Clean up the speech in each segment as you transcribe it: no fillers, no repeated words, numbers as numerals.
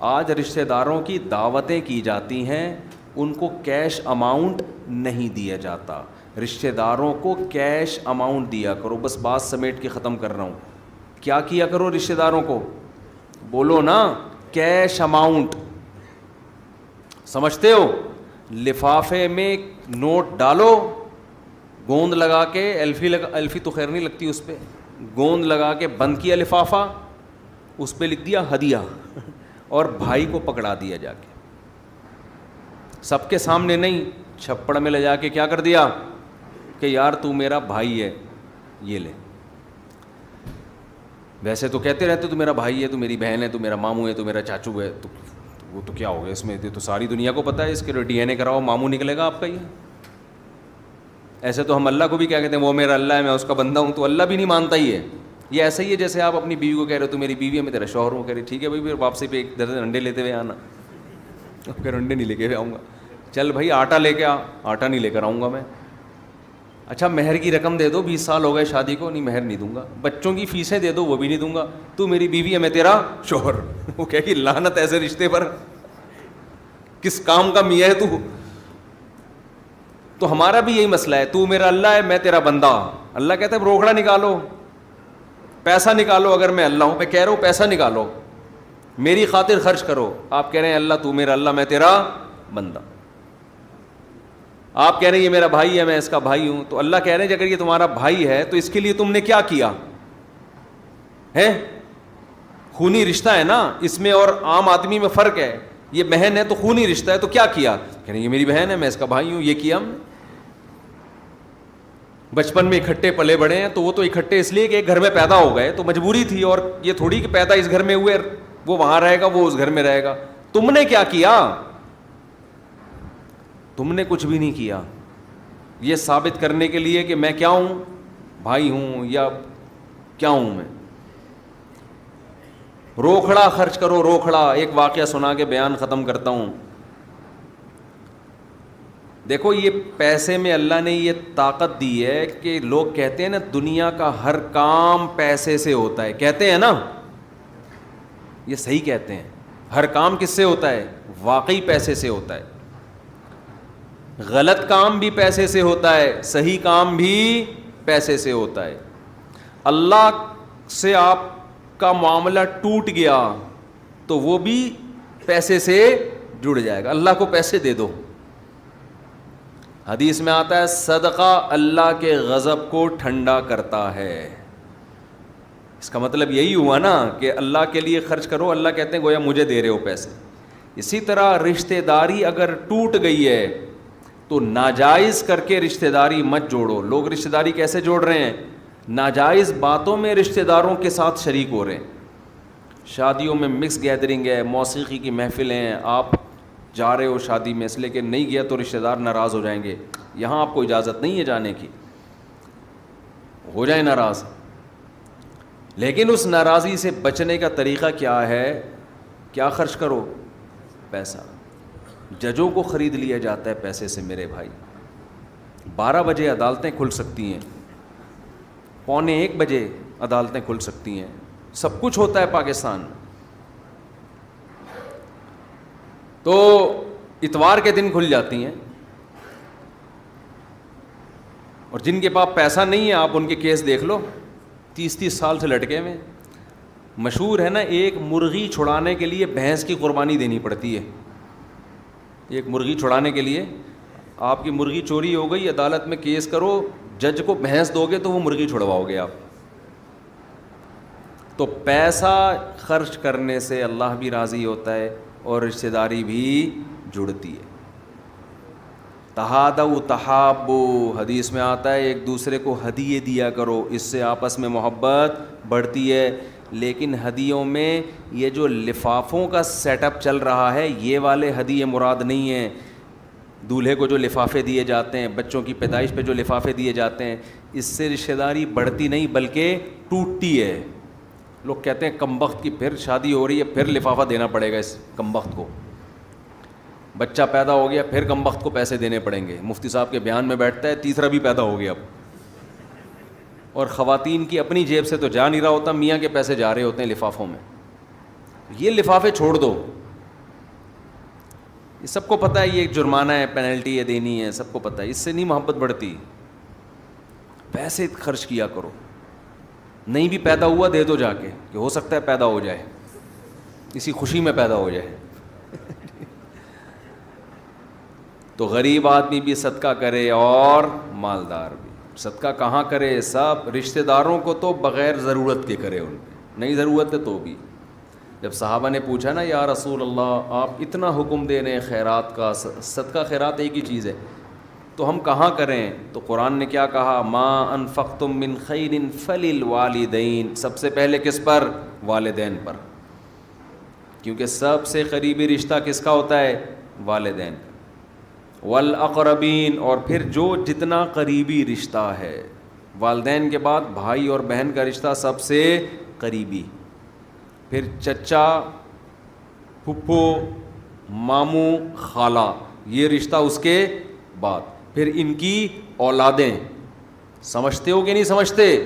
آج رشتہ داروں کی دعوتیں کی جاتی ہیں, ان کو کیش اماؤنٹ نہیں دیا جاتا. رشتہ داروں کو کیش اماؤنٹ دیا کرو. بس بات سمیٹ کے ختم کر رہا ہوں. کیا کیا کرو رشتہ داروں کو؟ بولو نا, کیش اماؤنٹ. سمجھتے ہو؟ لفافے میں نوٹ ڈالو, گوند لگا کے, الفی تو خیر نہیں لگتی اس پہ, گوند لگا کے بند کیا لفافہ, اس پہ لکھ دیا ہدیہ, اور بھائی کو پکڑا دیا جا کے, سب کے سامنے نہیں, چھپڑ میں لے جا کے کیا کر دیا کہ یار تو میرا بھائی ہے, یہ لے. ویسے تو کہتے رہتے تو میرا بھائی ہے, تو میری بہن ہے, تو میرا ماموں ہے, تو میرا چاچو ہے, تو وہ تو کیا ہو گیا اس میں, تو ساری دنیا کو پتہ ہے, اس کے ڈی این اے کراؤ, ماموں نکلے گا آپ کا. یہ ایسے تو ہم اللہ کو بھی کیا کہتے ہیں, وہ میرا اللہ ہے, میں اس کا بندہ ہوں, تو اللہ بھی نہیں مانتا ہی ہے. یہ ایسا ہی ہے جیسے آپ اپنی بیوی کو کہہ رہے ہو تو میری بیوی ہے, میں تیرا شوہر ہوں. کہہ رہے ٹھیک ہے بھائی, پھر واپسی پہ ایک درجن انڈے لیتے ہوئے آنا. پھر انڈے نہیں لے کے آؤں گا, چل بھائی آٹا لے کے آ. آٹا نہیں لے کر آؤں گا میں. اچھا مہر کی رقم دے دو, 20 سال ہو گئے شادی کو, نہیں مہر نہیں دوں گا. بچوں کی فیسیں دے دو, وہ بھی نہیں دوں گا. تو میری بیوی ہے, میں تیرا شوہر. وہ کہے گی لعنت ایسے رشتے پر, کس کام کا میاں ہے تو. تو ہمارا بھی یہی مسئلہ ہے, تو میرا اللہ ہے, میں تیرا بندہ. اللہ کہتا ہے روکڑا نکالو, پیسہ نکالو. اگر میں اللہ ہوں, میں کہہ رہا ہوں پیسہ نکالو, میری خاطر خرچ کرو. آپ کہہ رہے ہیں اللہ تو میرا اللہ, میں تیرا بندہ. آپ کہہ رہے ہیں یہ میرا بھائی ہے, میں اس کا بھائی ہوں. تو اللہ کہہ رہے ہیں اگر یہ تمہارا بھائی ہے تو اس کے لیے تم نے کیا کیا ہے؟ خونی رشتہ ہے نا, اس میں اور عام آدمی میں فرق ہے. یہ بہن ہے تو خونی رشتہ ہے, تو کیا کیا؟ کہہ رہے ہیں یہ میری بہن ہے, میں اس کا بھائی ہوں. یہ کیا ہم نے. بچپن میں اکٹھے پلے بڑے ہیں, تو وہ تو اکٹھے اس لیے کہ ایک گھر میں پیدا ہو گئے, تو مجبوری تھی. اور یہ تھوڑی کہ پیدا اس گھر میں ہوئے, وہ وہاں رہے گا, وہ اس گھر میں رہے گا. تم نے کیا کیا؟ تم نے کچھ بھی نہیں کیا. یہ ثابت کرنے کے لیے کہ میں کیا ہوں, بھائی ہوں یا کیا ہوں میں. روکھڑا خرچ کرو, روکھڑا. ایک واقعہ سنا کے بیان ختم کرتا ہوں. دیکھو یہ پیسے میں اللہ نے یہ طاقت دی ہے کہ لوگ کہتے ہیں نا دنیا کا ہر کام پیسے سے ہوتا ہے, کہتے ہیں نا, یہ صحیح کہتے ہیں. ہر کام کس سے ہوتا ہے؟ واقعی پیسے سے ہوتا ہے. غلط کام بھی پیسے سے ہوتا ہے, صحیح کام بھی پیسے سے ہوتا ہے. اللہ سے آپ کا معاملہ ٹوٹ گیا تو وہ بھی پیسے سے جڑ جائے گا. اللہ کو پیسے دے دو. حدیث میں آتا ہے صدقہ اللہ کے غضب کو ٹھنڈا کرتا ہے. اس کا مطلب یہی ہوا نا کہ اللہ کے لیے خرچ کرو, اللہ کہتے ہیں گویا مجھے دے رہے ہو پیسے. اسی طرح رشتہ داری اگر ٹوٹ گئی ہے تو ناجائز کر کے رشتہ داری مت جوڑو. لوگ رشتہ داری کیسے جوڑ رہے ہیں؟ ناجائز باتوں میں رشتہ داروں کے ساتھ شریک ہو رہے ہیں. شادیوں میں مکس گیدرنگ ہے, موسیقی کی محفلیں ہیں, آپ جا رہے ہو شادی میں, اس لیے کہ نہیں گیا تو رشتہ دار ناراض ہو جائیں گے. یہاں آپ کو اجازت نہیں ہے جانے کی, ہو جائے ناراض. لیکن اس ناراضی سے بچنے کا طریقہ کیا ہے؟ کیا خرچ کرو؟ پیسہ. ججوں کو خرید لیا جاتا ہے پیسے سے میرے بھائی. 12 بجے عدالتیں کھل سکتی ہیں, 12:45 بجے عدالتیں کھل سکتی ہیں, سب کچھ ہوتا ہے پاکستان. تو اتوار کے دن کھل جاتی ہیں, اور جن کے پاس پیسہ نہیں ہے آپ ان کے کیس دیکھ لو, 30 سال سے لٹکے ہوئے. مشہور ہے نا, ایک مرغی چھڑانے کے لیے بھینس کی قربانی دینی پڑتی ہے. ایک مرغی چھڑانے کے لیے, آپ کی مرغی چوری ہو گئی, عدالت میں کیس کرو, جج کو بھینس دو گے تو وہ مرغی چھڑواؤ گے آپ. تو پیسہ خرچ کرنے سے اللہ بھی راضی ہوتا ہے اور رشتہ داری بھی جڑتی ہے. تہادوا تحابوا, حدیث میں آتا ہے ایک دوسرے کو ہدیے دیا کرو, اس سے آپس میں محبت بڑھتی ہے. لیکن ہدیوں میں یہ جو لفافوں کا سیٹ اپ چل رہا ہے, یہ والے ہدیے مراد نہیں ہیں. دولہے کو جو لفافے دیے جاتے ہیں, بچوں کی پیدائش پہ جو لفافے دیے جاتے ہیں, اس سے رشتہ داری بڑھتی نہیں بلکہ ٹوٹتی ہے. لوگ کہتے ہیں کم بخت کی پھر شادی ہو رہی ہے, پھر لفافہ دینا پڑے گا اس کم بخت کو. بچہ پیدا ہو گیا, پھر کم بخت کو پیسے دینے پڑیں گے. مفتی صاحب کے بیان میں بیٹھتا ہے تیسرا بھی پیدا ہو گیا اب. اور خواتین کی اپنی جیب سے تو جا نہیں رہا ہوتا, میاں کے پیسے جا رہے ہوتے ہیں لفافوں میں. یہ لفافے چھوڑ دو, یہ سب کو پتہ ہے یہ ایک جرمانہ ہے, پینلٹی ہے دینی ہے, سب کو پتہ ہے. اس سے نہیں محبت بڑھتی. پیسے خرچ کیا کرو, نہیں بھی پیدا ہوا دے دو جا کے, کہ ہو سکتا ہے پیدا ہو جائے, اسی خوشی میں پیدا ہو جائے. تو غریب آدمی بھی صدقہ کرے اور مالدار بھی. صدقہ کہاں کرے؟ سب رشتہ داروں کو تو بغیر ضرورت کے کرے, ان پہ نہیں ضرورت ہے تو بھی. جب صحابہ نے پوچھا نا یا رسول اللہ آپ اتنا حکم دے رہے ہیں خیرات کا, صدقہ خیرات ایک ہی چیز ہے, تو ہم کہاں کریں؟ تو قرآن نے کیا کہا؟ ما انفقتم من خیر فللوالدین. سب سے پہلے کس پر؟ والدین پر, کیونکہ سب سے قریبی رشتہ کس کا ہوتا ہے؟ والدین. والاقربین, اور پھر جو جتنا قریبی رشتہ ہے, والدین کے بعد بھائی اور بہن کا رشتہ سب سے قریبی, پھر چچا, پھپھو, ماموں, خالہ, یہ رشتہ اس کے بعد, پھر ان کی اولادیں. سمجھتے ہو کہ نہیں سمجھتے؟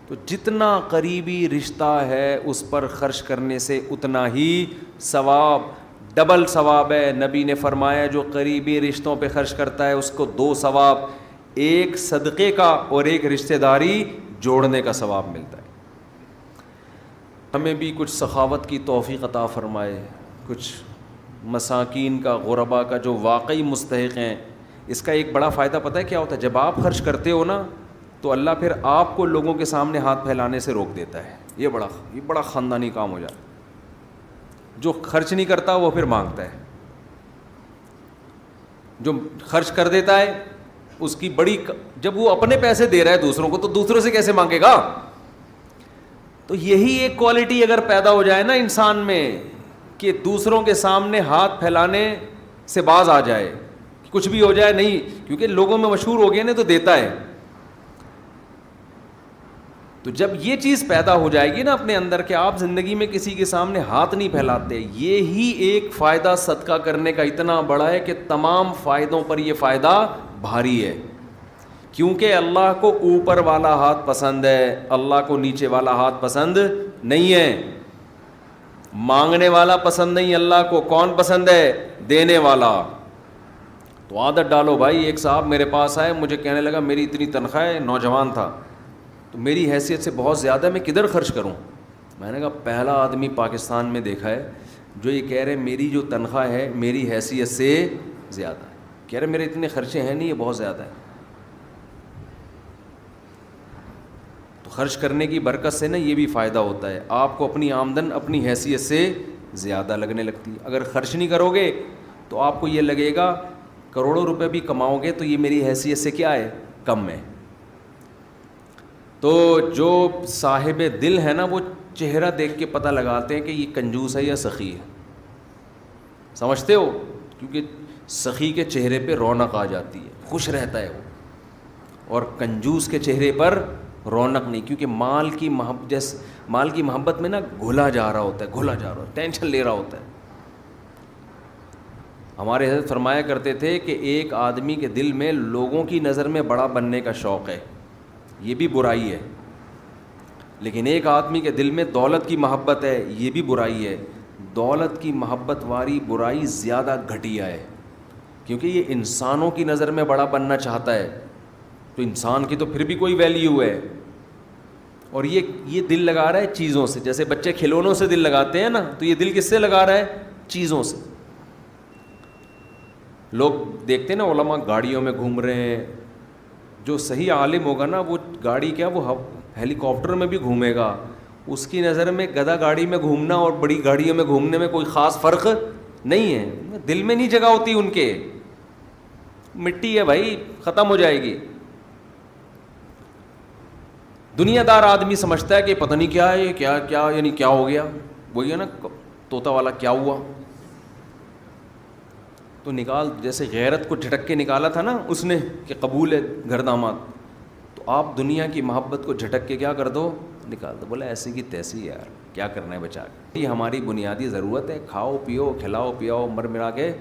تو جتنا قریبی رشتہ ہے اس پر خرچ کرنے سے اتنا ہی ثواب, ڈبل ثواب ہے. نبی نے فرمایا جو قریبی رشتوں پہ خرچ کرتا ہے اس کو 2 ثواب, ایک صدقے کا اور ایک رشتہ داری جوڑنے کا ثواب ملتا ہے. ہمیں بھی کچھ سخاوت کی توفیق عطا فرمائے, کچھ مساکین کا, غربا کا جو واقعی مستحق ہیں. اس کا ایک بڑا فائدہ پتہ ہے کیا ہوتا ہے؟ جب آپ خرچ کرتے ہو نا تو اللہ پھر آپ کو لوگوں کے سامنے ہاتھ پھیلانے سے روک دیتا ہے. یہ بڑا خاندانی کام ہو جاتا ہے. جو خرچ نہیں کرتا وہ پھر مانگتا ہے, جو خرچ کر دیتا ہے اس کی بڑی, جب وہ اپنے پیسے دے رہا ہے دوسروں کو تو دوسروں سے کیسے مانگے گا؟ تو یہی ایک کوالٹی اگر پیدا ہو جائے نا انسان میں کہ دوسروں کے سامنے ہاتھ پھیلانے سے باز آ جائے, کچھ بھی ہو جائے نہیں, کیونکہ لوگوں میں مشہور ہو گیا نا تو دیتا ہے. تو جب یہ چیز پیدا ہو جائے گی نا اپنے اندر کہ آپ زندگی میں کسی کے سامنے ہاتھ نہیں پھیلاتے, یہی ایک فائدہ صدقہ کرنے کا اتنا بڑا ہے کہ تمام فائدوں پر یہ فائدہ بھاری ہے. کیونکہ اللہ کو اوپر والا ہاتھ پسند ہے, اللہ کو نیچے والا ہاتھ پسند نہیں ہے. مانگنے والا پسند نہیں اللہ کو, کون پسند ہے؟ دینے والا. تو عادت ڈالو بھائی. ایک صاحب میرے پاس آئے, مجھے کہنے لگا میری اتنی تنخواہ ہے, نوجوان تھا, تو میری حیثیت سے بہت زیادہ, میں کدھر خرچ کروں؟ میں نے کہا پہلا آدمی پاکستان میں دیکھا ہے جو یہ کہہ رہے میری جو تنخواہ ہے میری حیثیت سے زیادہ ہے. کہہ رہے میرے اتنے خرچے ہیں نہیں, یہ بہت زیادہ ہے. تو خرچ کرنے کی برکت سے نا یہ بھی فائدہ ہوتا ہے, آپ کو اپنی آمدن اپنی حیثیت سے زیادہ لگنے لگتی ہے. اگر خرچ نہیں کرو گے تو آپ کو یہ لگے گا کروڑوں روپے بھی کماؤ گے تو یہ میری حیثیت سے کیا ہے؟ کم ہے. تو جو صاحب دل ہے نا وہ چہرہ دیکھ کے پتہ لگاتے ہیں کہ یہ کنجوس ہے یا سخی ہے. سمجھتے ہو؟ کیونکہ سخی کے چہرے پہ رونق آ جاتی ہے, خوش رہتا ہے وہ, اور کنجوس کے چہرے پر رونق نہیں, کیونکہ مال کی محبت میں نا گھلا جا رہا ہوتا ہے, ٹینشن لے رہا ہوتا ہے. ہمارے حضرت فرمایا کرتے تھے کہ ایک آدمی کے دل میں لوگوں کی نظر میں بڑا بننے کا شوق ہے, یہ بھی برائی ہے. لیکن ایک آدمی کے دل میں دولت کی محبت ہے, یہ بھی برائی ہے. دولت کی محبت والی برائی زیادہ گھٹیا ہے, کیونکہ یہ انسانوں کی نظر میں بڑا بننا چاہتا ہے. تو انسان کی تو پھر بھی کوئی ویلیو ہے, اور یہ دل لگا رہا ہے چیزوں سے. جیسے بچے کھلونوں سے دل لگاتے ہیں نا, تو یہ دل کس سے لگا رہا ہے؟ چیزوں سے. لوگ دیکھتے ہیں نا علماء گاڑیوں میں گھوم رہے ہیں, جو صحیح عالم ہوگا نا وہ گاڑی کیا وہ ہیلی کاپٹر میں بھی گھومے گا. اس کی نظر میں گدھا گاڑی میں گھومنا اور بڑی گاڑیوں میں گھومنے میں کوئی خاص فرق نہیں ہے. دل میں نہیں جگہ ہوتی ان کے, مٹی ہے بھائی, ختم ہو جائے گی. دنیا دار آدمی سمجھتا ہے کہ پتہ نہیں کیا ہے, کیا یعنی کیا ہو گیا, وہی ہے نا طوطا والا, کیا ہوا تو نکال. جیسے غیرت کو جھٹک کے نکالا تھا نا اس نے کہ قبول ہے گھر داماد, تو آپ دنیا کی محبت کو جھٹک کے کیا کر دو, نکال دو. بولا ایسی کی تیسی یار, کیا کرنا ہے بچا کے, یہ ہماری بنیادی ضرورت ہے. کھاؤ پیو کھلاؤ پیاؤ مر مرا کے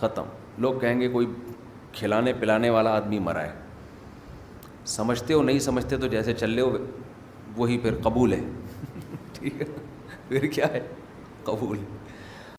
ختم. لوگ کہیں گے کوئی کھلانے پلانے والا آدمی مرا ہے. سمجھتے ہو نہیں سمجھتے تو جیسے چل رہے ہو وہی پھر قبول ہے. ٹھیک ہے, پھر کیا ہے؟ قبول.